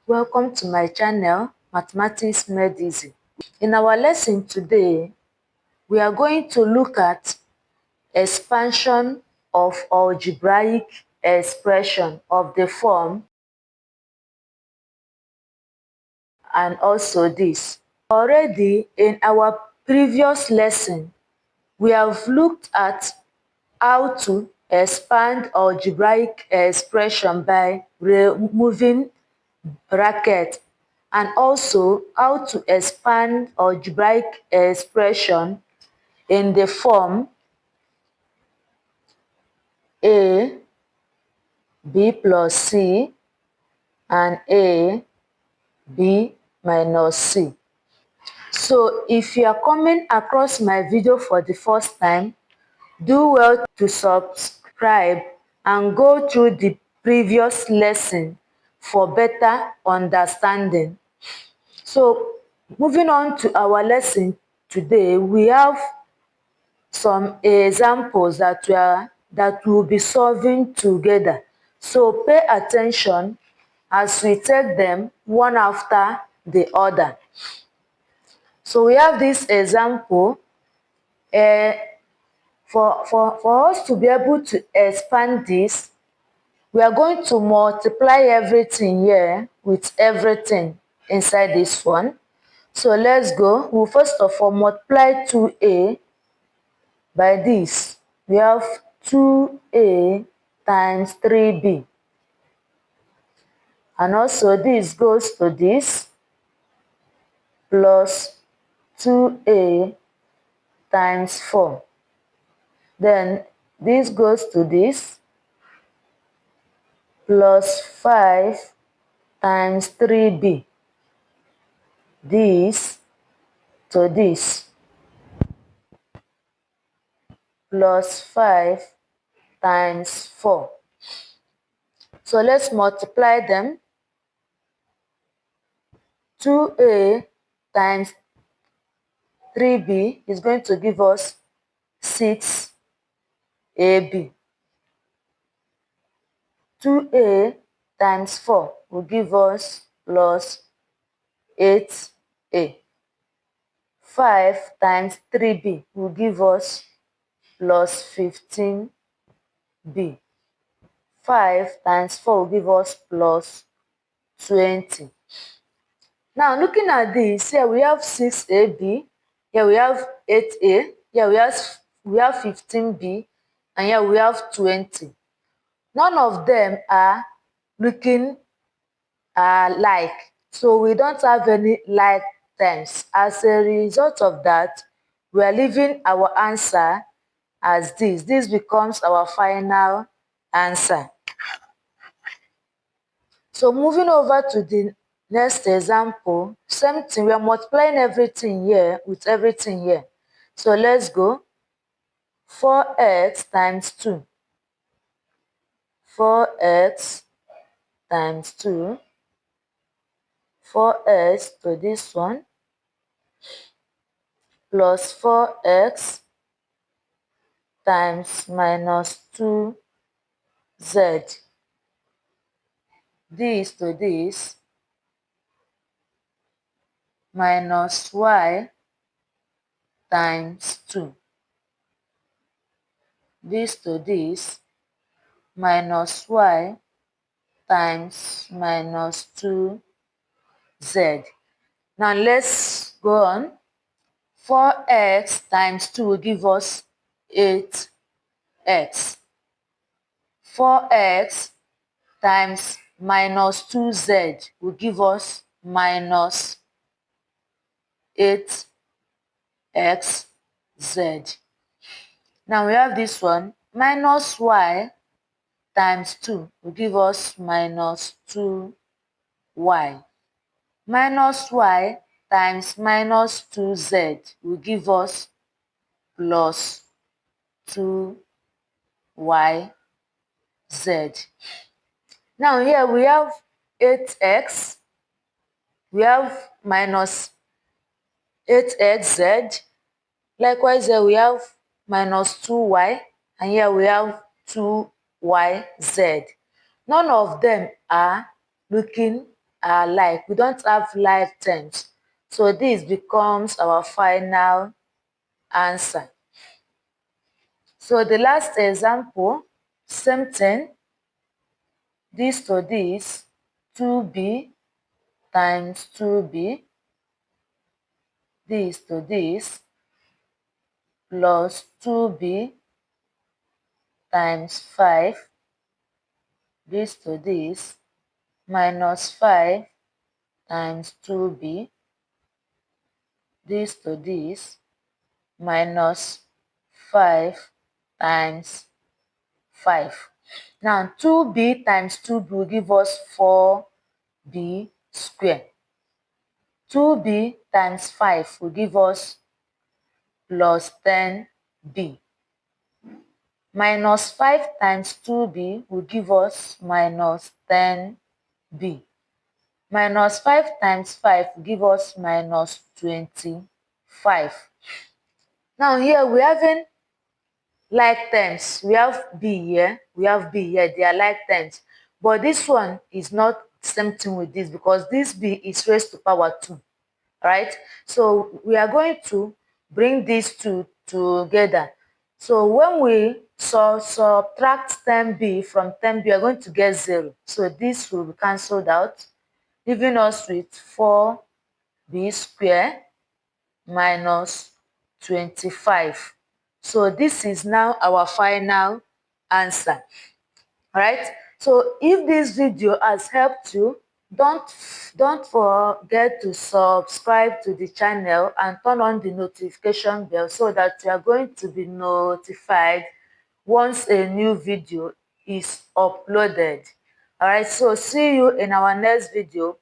Welcome to my channel, Mathematics Made Easy. In our lesson today, we are going to look at expansion of algebraic expression of the form and also this. Already in our previous lesson, we have looked at how to expand algebraic expression by removing bracket and also how to expand algebraic expression in the form a b plus c and a b minus c. So if you are coming across my video for the first time, do well to subscribe and go through the previous lesson for better understanding. So moving on to our lesson today, we have some examples that we'll be solving together. So pay attention as we take them one after the other. So we have this example. For us to be able to expand this, we are going to multiply everything here with everything inside this one. So let's go. We'll first of all multiply 2a by this. We have 2a times 3b. And also this goes to this plus 2a times 4. Then this goes to this plus 5 times 3b. This to this plus 5 times 4. So let's multiply them. 2a times 3b is going to give us 6ab. 2a times 4 will give us plus 8a. 5 times 3b will give us plus 15b. 5 times 4 will give us plus 20. Now looking at this, here we have 6ab, here we have 8a, here we have 15b, and here we have 20. None of them are looking like, so we don't have any like terms. As a result of that, we are leaving our answer as this. This becomes our final answer. So moving over to the next example, same thing, we are multiplying everything here with everything here. So let's go. 4x times 2. 4x times 2. 4x to this one plus 4x times minus 2z. This to this minus y times 2. This to this minus y times minus 2z. Now let's go on. 4x times 2 will give us 8x. 4x times minus 2z will give us minus 8xz. Now we have this one, minus y times 2 will give us minus 2y. Minus y times minus 2z will give us plus 2yz. Now here we have 8x, we have minus 8xz. Likewise here we have minus 2y, and here we have 2yz. None of them are looking are like. We don't have like terms. So this becomes our final answer. So the last example, same thing, this to this, 2b times 2b, this to this, plus 2b times 5, this to this, minus 5 times 2b, this to this, minus 5 times 5. Now 2b times 2b will give us 4b squared. 2b times 5 will give us plus 10b. Minus 5 times 2b will give us minus 10b. Minus 5 times 5 will give us minus 25. Now here we having like terms. We have b here, we have b here, they are like terms. But this one is not the same thing with this because this b is raised to power 2. Right? So we are going to bring these two together. So when we subtract 10b from 10b, we are going to get 0. So this will be cancelled out, leaving us with 4b squared minus 25. So this is now our final answer. Alright, so if this video has helped you, don't forget to subscribe to the channel and turn on the notification bell so that you are going to be notified once a new video is uploaded. Alright, so see you in our next video.